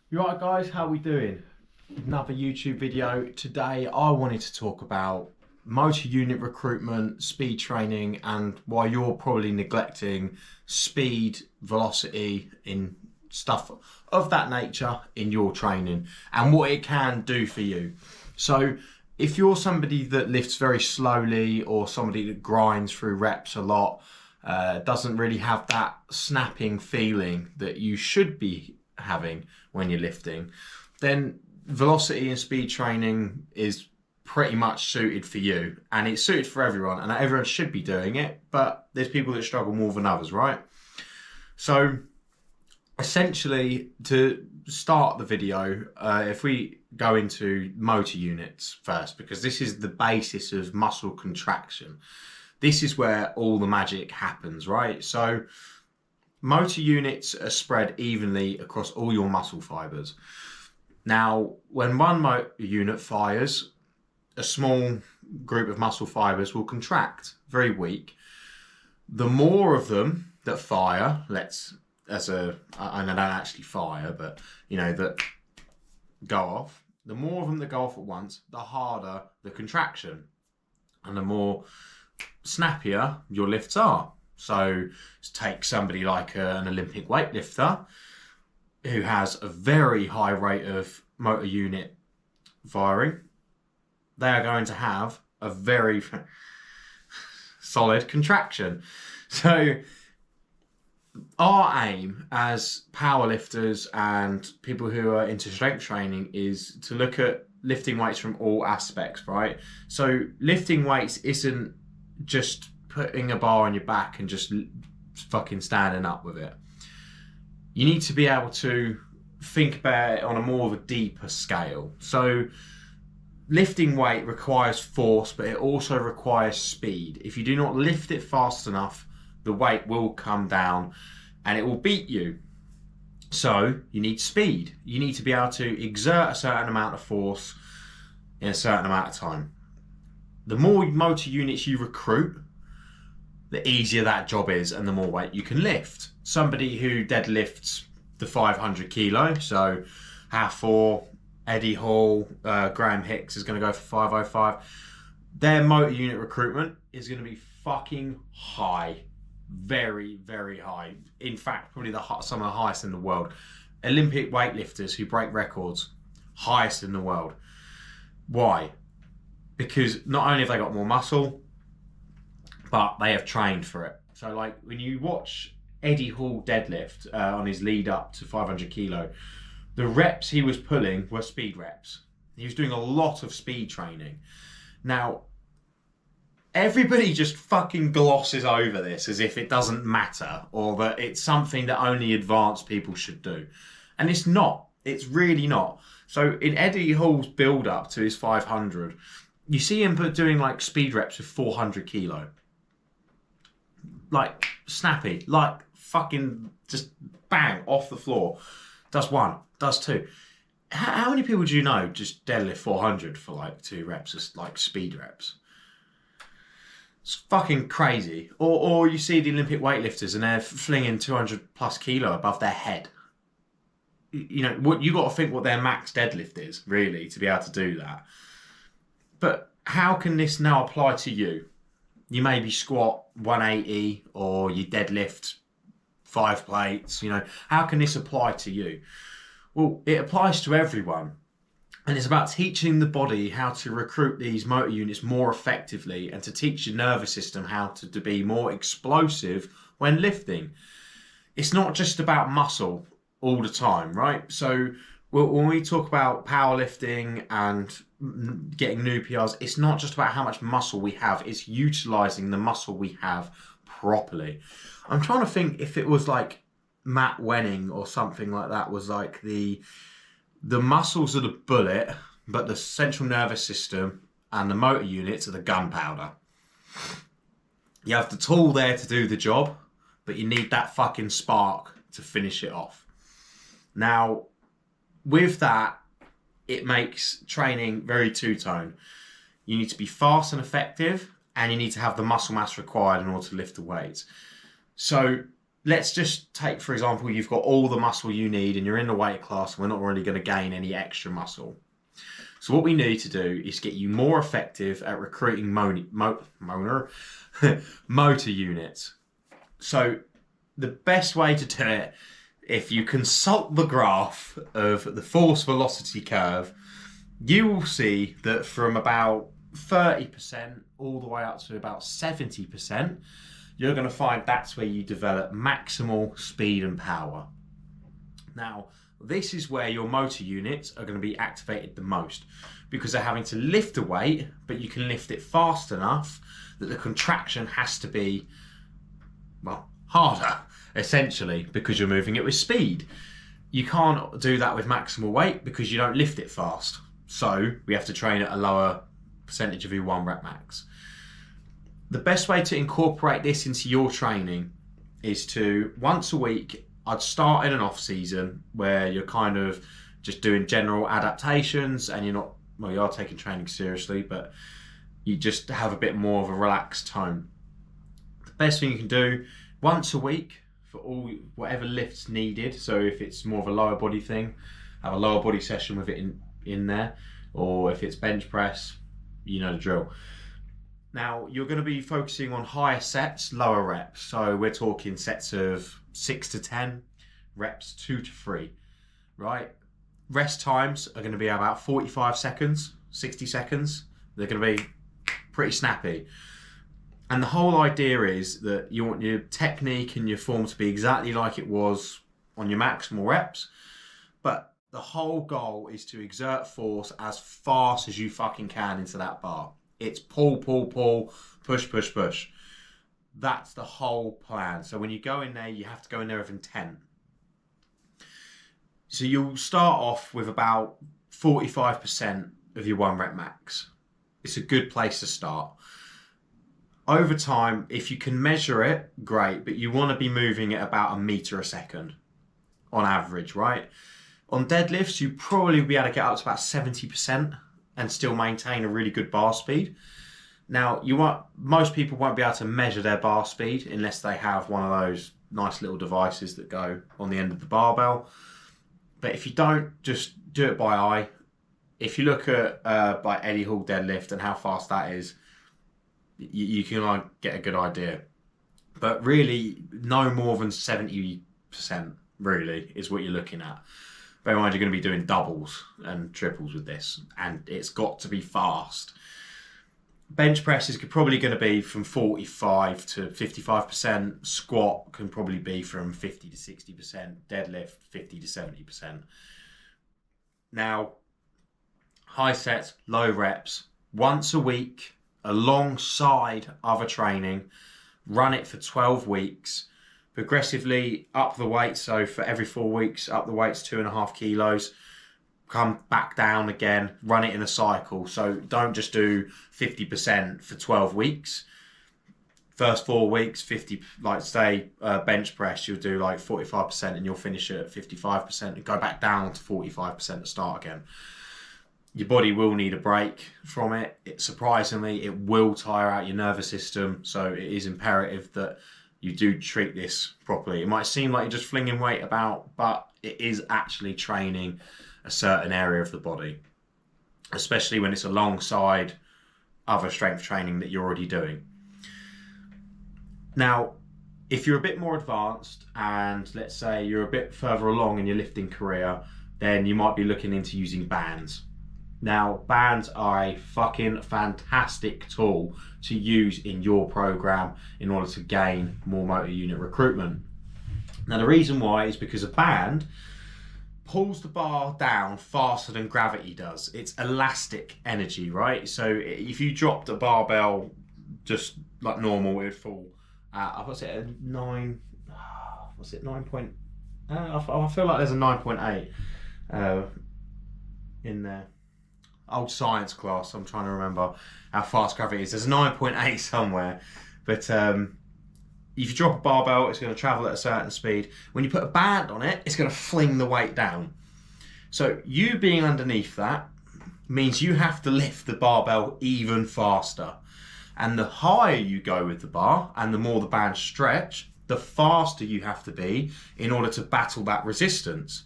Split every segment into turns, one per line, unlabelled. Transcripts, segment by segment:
You right guys, how we doing? Another YouTube video. Today I wanted to talk about motor unit recruitment, speed training, and why you're probably neglecting speed, velocity in stuff of that nature in your training and what it can do for you. So if you're somebody that lifts very slowly or somebody that grinds through reps a lot, doesn't really have that snapping feeling that you should be having when you're lifting, then velocity and speed training is pretty much suited for you, and it's suited for everyone, and everyone should be doing it, but there's people that struggle more than others, right? So essentially, to start the video, if we go into motor units first, because this is the basis of muscle contraction. This is where all the magic happens, right? So motor units are spread evenly across all your muscle fibers. Now, when one motor unit fires, a small group of muscle fibers will contract, very weak. The more of them that fire, and they don't actually fire, but that go off, the more of them that go off at once, the harder the contraction, and the more snappier your lifts are. So take somebody like an Olympic weightlifter who has a very high rate of motor unit firing. They are going to have a very solid contraction. So our aim as powerlifters and people who are into strength training is to look at lifting weights from all aspects, right? So lifting weights isn't just putting a bar on your back and just fucking standing up with it. You need to be able to think about it on a more of a deeper scale. So lifting weight requires force, but it also requires speed. If you do not lift it fast enough, the weight will come down and it will beat you. So you need speed. You need to be able to exert a certain amount of force in a certain amount of time. The more motor units you recruit, the easier that job is and the more weight you can lift. Somebody who deadlifts the 500 kilo, so half four, Eddie Hall, Graham Hicks is going to go for 505. Their motor unit recruitment is going to be fucking high. Very, very high. In fact, probably some of the highest in the world. Olympic weightlifters who break records, highest in the world. Why? Because not only have they got more muscle, but they have trained for it. So like when you watch Eddie Hall deadlift on his lead up to 500 kilo, the reps he was pulling were speed reps. He was doing a lot of speed training. Now, everybody just fucking glosses over this as if it doesn't matter or that it's something that only advanced people should do. And it's not. It's really not. So in Eddie Hall's build up to his 500, you see him doing like speed reps with 400 kilo. Like snappy, like fucking just bang off the floor. Does one, does two. How many people do you know just deadlift 400 for like 2 reps, just like speed reps? It's fucking crazy. Or you see the Olympic weightlifters and they're flinging 200 plus kilo above their head. What you got to think what their max deadlift is really to be able to do that. But how can this now apply to you? You maybe squat 180 or you deadlift 5 plates, how can this apply to you? Well, it applies to everyone. And it's about teaching the body how to recruit these motor units more effectively and to teach your nervous system how to be more explosive when lifting. It's not just about muscle all the time, right? So when we talk about powerlifting and getting new PRs, it's not just about how much muscle we have, it's utilizing the muscle we have properly. I'm trying to think if it was like Matt Wenning or something like that was like the muscles are the bullet, but the central nervous system and the motor units are the gunpowder. You have the tool there to do the job, but you need that fucking spark to finish it off. Now, with that, it makes training very two-tone. You need to be fast and effective, and you need to have the muscle mass required in order to lift the weights. So let's just take, for example, you've got all the muscle you need and you're in the weight class and we're not really going to gain any extra muscle. So what we need to do is get you more effective at recruiting motor units. So the best way to do it, if you consult the graph of the force velocity curve, you will see that from about 30% all the way up to about 70%, you're going to find that's where you develop maximal speed and power. Now, this is where your motor units are going to be activated the most, because they're having to lift a weight, but you can lift it fast enough that the contraction has to be, well, harder, essentially, because you're moving it with speed. You can't do that with maximal weight because you don't lift it fast. So we have to train at a lower percentage of your 1 rep max. The best way to incorporate this into your training is to, once a week, I'd start in an off season where you're kind of just doing general adaptations and you're not, well, you are taking training seriously, but you just have a bit more of a relaxed tone. The best thing you can do, once a week for all whatever lifts needed. So if it's more of a lower body thing, have a lower body session with it in there, or if it's bench press, you know the drill. Now, you're going to be focusing on higher sets, lower reps. So we're talking sets of 6 to 10, reps 2 to 3, right? Rest times are going to be about 45 seconds, 60 seconds. They're going to be pretty snappy. And the whole idea is that you want your technique and your form to be exactly like it was on your maximal reps. But the whole goal is to exert force as fast as you fucking can into that bar. It's pull, pull, pull, push, push, push. That's the whole plan. So when you go in there, you have to go in there with intent. So you'll start off with about 45% of your 1 rep max. It's a good place to start. Over time, if you can measure it, great, but you want to be moving at about a meter a second on average, right? On deadlifts, you probably will be able to get up to about 70% and still maintain a really good bar speed. Now, most people won't be able to measure their bar speed unless they have one of those nice little devices that go on the end of the barbell. But if you don't, just do it by eye. If you look at like Eddie Hall deadlift and how fast that is, you can get a good idea. But really, no more than 70% really is what you're looking at. Bear in mind, you're going to be doing doubles and triples with this, and it's got to be fast. Bench press is probably going to be from 45 to 55%. Squat can probably be from 50 to 60%. Deadlift, 50 to 70%. Now, high sets, low reps, once a week, alongside other training, run it for 12 weeks. Progressively up the weight, so for every 4 weeks, up the weights 2.5 kilos, come back down again, run it in a cycle. So don't just do 50% for 12 weeks. First 4 weeks, 50, like say bench press, you'll do like 45% and you'll finish at 55% and go back down to 45% to start again. Your body will need a break from it. Surprisingly, it will tire out your nervous system. So it is imperative that you do treat this properly. It might seem like you're just flinging weight about, but it is actually training a certain area of the body, especially when it's alongside other strength training that you're already doing. Now, if you're a bit more advanced and let's say you're a bit further along in your lifting career, then you might be looking into using bands. Now, bands are a fucking fantastic tool to use in your program in order to gain more motor unit recruitment. Now, the reason why is because a band pulls the bar down faster than gravity does. It's elastic energy, right? So if you dropped a barbell just like normal, it would fall at, what's it, a 9, what's it, 9 point, I feel like there's a 9.8 in there. Old science class, I'm trying to remember how fast gravity is. There's a 9.8 somewhere, but if you drop a barbell, it's going to travel at a certain speed. When you put a band on it, it's going to fling the weight down. So you being underneath that means you have to lift the barbell even faster. And the higher you go with the bar and the more the bands stretch, the faster you have to be in order to battle that resistance.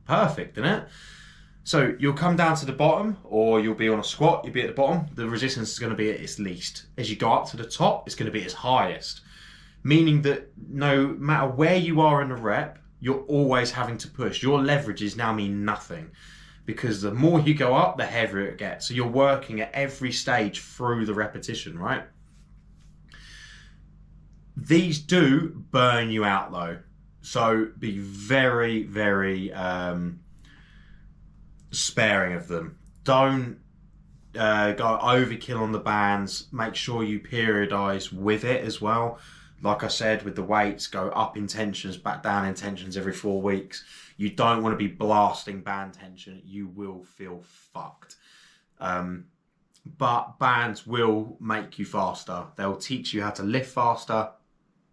Perfect, isn't it? So you'll come down to the bottom, or you'll be on a squat, you'll be at the bottom, the resistance is going to be at its least. As you go up to the top, it's going to be its highest. Meaning that no matter where you are in the rep, you're always having to push. Your leverages now mean nothing, because the more you go up, the heavier it gets. So you're working at every stage through the repetition, right? These do burn you out though. So be very, very sparing of them. Don't go overkill on the bands. Make sure you periodize with it as well. Like I said, with the weights, go up in tensions, back down in tensions every 4 weeks. You don't want to be blasting band tension. You will feel fucked. But bands will make you faster. They'll teach you how to lift faster,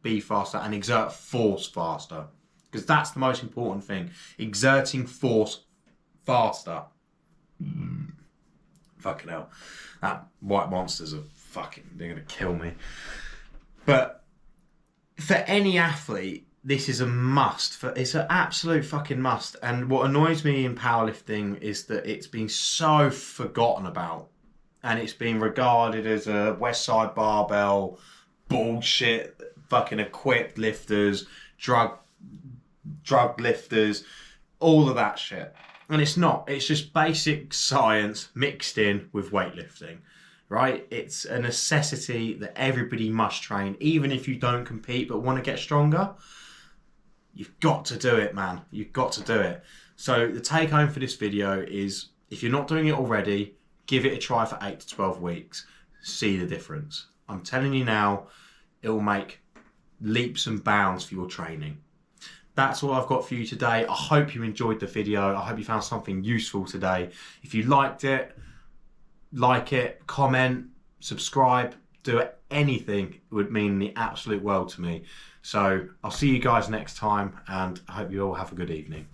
be faster, and exert force faster. Because that's the most important thing. Exerting force faster. Fucking hell. That white monsters are they're going to kill me. But for any athlete, this is a must. It's an absolute fucking must. And what annoys me in powerlifting is that it's been so forgotten about. And it's been regarded as a West Side Barbell, bullshit, fucking equipped lifters, drug lifters, all of that shit. And it's not. It's just basic science mixed in with weightlifting. Right? It's a necessity that everybody must train, even if you don't compete but want to get stronger. You've got to do it, man. You've got to do it. So the take home for this video is, if you're not doing it already, give it a try for 8 to 12 weeks. See the difference. I'm telling you now, it will make leaps and bounds for your training. That's all I've got for you today. I hope you enjoyed the video. I hope you found something useful today. If you liked it, like it, comment, subscribe, do it. Anything would mean the absolute world to me. So I'll see you guys next time, and I hope you all have a good evening.